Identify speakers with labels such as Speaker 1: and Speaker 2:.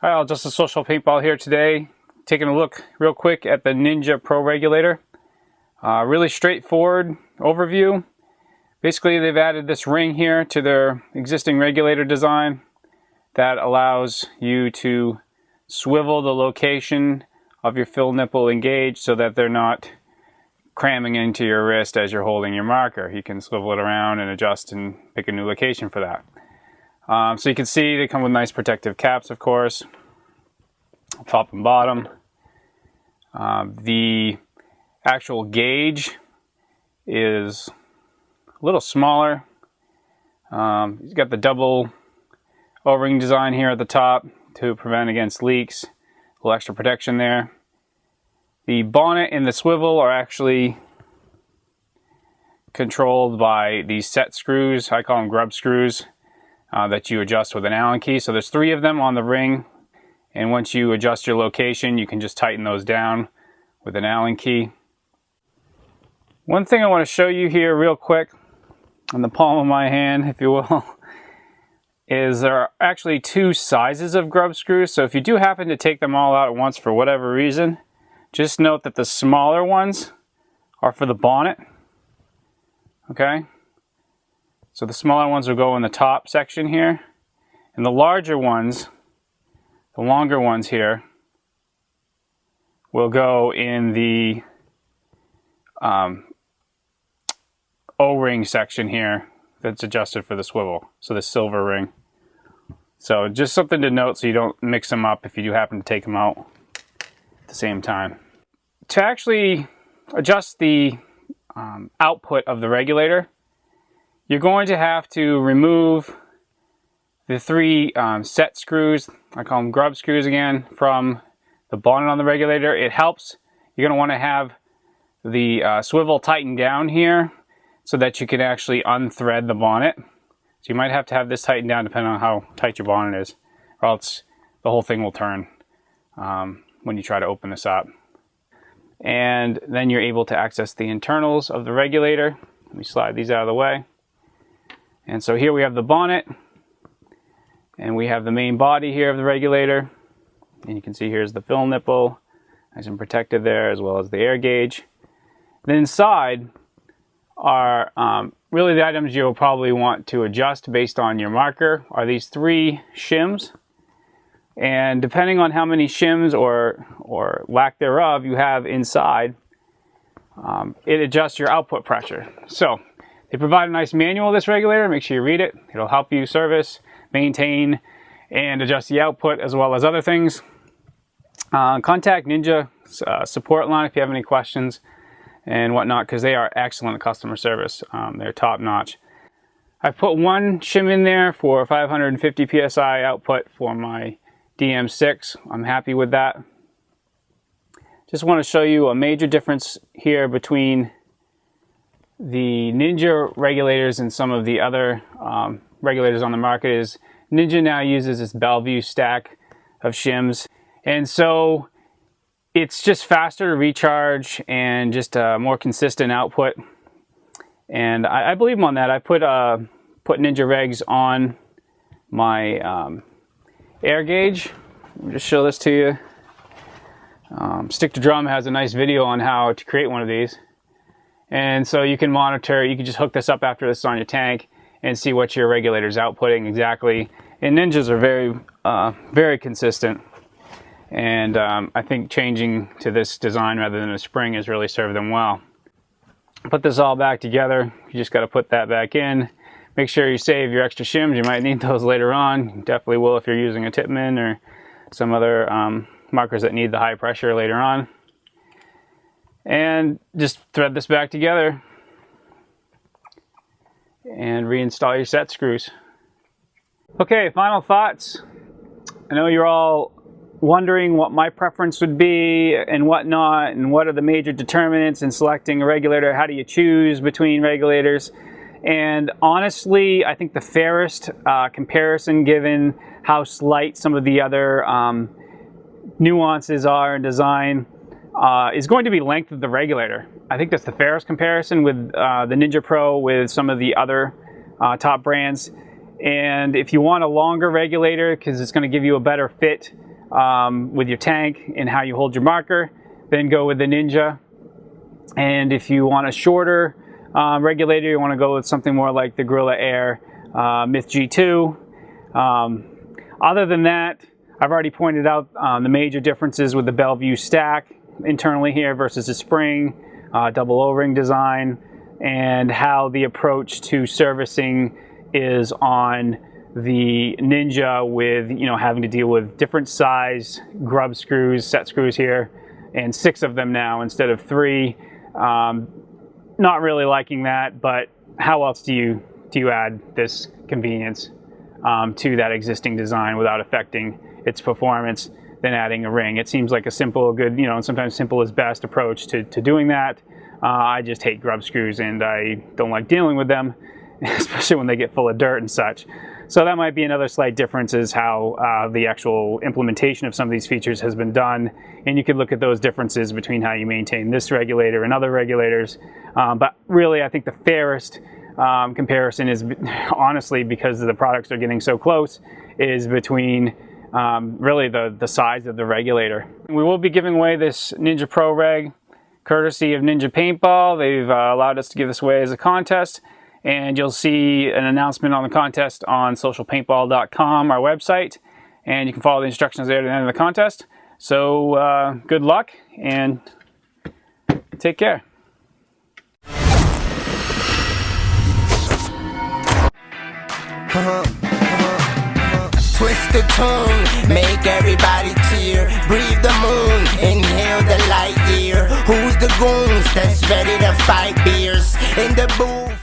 Speaker 1: Hi all, just a social paintball here today. Taking a look real quick at the Ninja Pro Regulator. Really straightforward overview. Basically they've added this ring here to their existing regulator design that allows you to swivel the location of your fill nipple engaged so that they're not cramming into your wrist as you're holding your marker. You can swivel it around and adjust and pick a new location for that. So you can see they come with nice protective caps, of course, top and bottom. The actual gauge is a little smaller. You've got the double O-ring design here at the top to prevent against leaks. A little extra protection there. The bonnet and the swivel are actually controlled by these set screws. I call them Grub Screws. That you adjust with an Allen key. So there's 3 of them on the ring, and once you adjust your location you can just tighten those down with an Allen key. One thing I want to show you here real quick on the palm of my hand, if you will, is there are actually 2 sizes of Grub Screws. So if you do happen to take them all out at once for whatever reason, just note that the smaller ones are for the bonnet. Okay? So the smaller ones will go in the top section here, and the larger ones, the longer ones here, will go in the O-ring section here that's adjusted for the swivel, so the silver ring. So just something to note so you don't mix them up if you do happen to take them out at the same time. To actually adjust the output of the regulator, you're going to have to remove the 3 set screws, I call them Grub Screws again, from the bonnet on the regulator. It helps. You're going to want to have the swivel tightened down here so that you can actually unthread the bonnet. So you might have to have this tightened down depending on how tight your bonnet is, or else the whole thing will turn when you try to open this up. And then you're able to access the internals of the regulator. Let me slide these out of the way. And so here we have the bonnet, and we have the main body here of the regulator. And you can see here's the fill nipple, nice and protected there, as well as the air gauge. Then inside are really the items you'll probably want to adjust based on your marker are these 3 shims. And depending on how many shims or lack thereof you have inside, it adjusts your output pressure. So they provide a nice manual of this regulator. Make sure you read it. It'll help you service, maintain, and adjust the output as well as other things. Contact Ninja support line if you have any questions and whatnot, because they are excellent customer service. They're top notch. I put 1 shim in there for 550 psi output for my DM6. I'm happy with that. Just want to show you a major difference here between the Ninja regulators and some of the other regulators on the market is Ninja now uses this Bellevue stack of shims, and so it's just faster to recharge and just a more consistent output. And I believe on that. I put Ninja regs on my air gauge. Let me just show this to you. Stick to Drum has a nice video on how to create one of these. And so you can monitor, you can just hook this up after this is on your tank and see what your regulator's outputting exactly. And Ninjas are very consistent. And I think changing to this design rather than a spring has really served them well. Put this all back together. You just got to put that back in. Make sure you save your extra shims. You might need those later on. You definitely will if you're using a Tipman or some other markers that need the high pressure later on. And just thread this back together and reinstall your set screws. Okay, final thoughts. I know you're all wondering what my preference would be and whatnot, and what are the major determinants in selecting a regulator. How do you choose between regulators? And honestly, I think the fairest comparison, given how slight some of the other nuances are in design, is going to be length of the regulator. I think that's the fairest comparison with the Ninja Pro with some of the other top brands. And if you want a longer regulator, because it's going to give you a better fit with your tank and how you hold your marker, then go with the Ninja. And if you want a shorter regulator, you want to go with something more like the Gorilla Air Myth G2. Other than that, I've already pointed out the major differences with the Bellevue stack internally here versus the spring, double O-ring design, and how the approach to servicing is on the Ninja with, you know, having to deal with different size grub screws, set screws here, and 6 of them now instead of 3. Not really liking that, but how else do you add this convenience to that existing design without affecting its performance than adding a ring? It seems like a simple, good, you know, and sometimes simple is best approach to doing that. I just hate grub screws and I don't like dealing with them, especially when they get full of dirt and such. So that might be another slight difference, is how the actual implementation of some of these features has been done. And you could look at those differences between how you maintain this regulator and other regulators. But really, I think the fairest comparison is, honestly, because the products are getting so close, is between really the size of the regulator. We will be giving away this Ninja Pro Reg courtesy of Ninja Paintball. They've allowed us to give this away as a contest. And you'll see an announcement on the contest on socialpaintball.com, our website. And you can follow the instructions there at the end of the contest. So good luck and take care.
Speaker 2: Twist the tune, make everybody cheer. Breathe the moon, inhale the light year. Who's the goons that's ready to fight beers in the booth?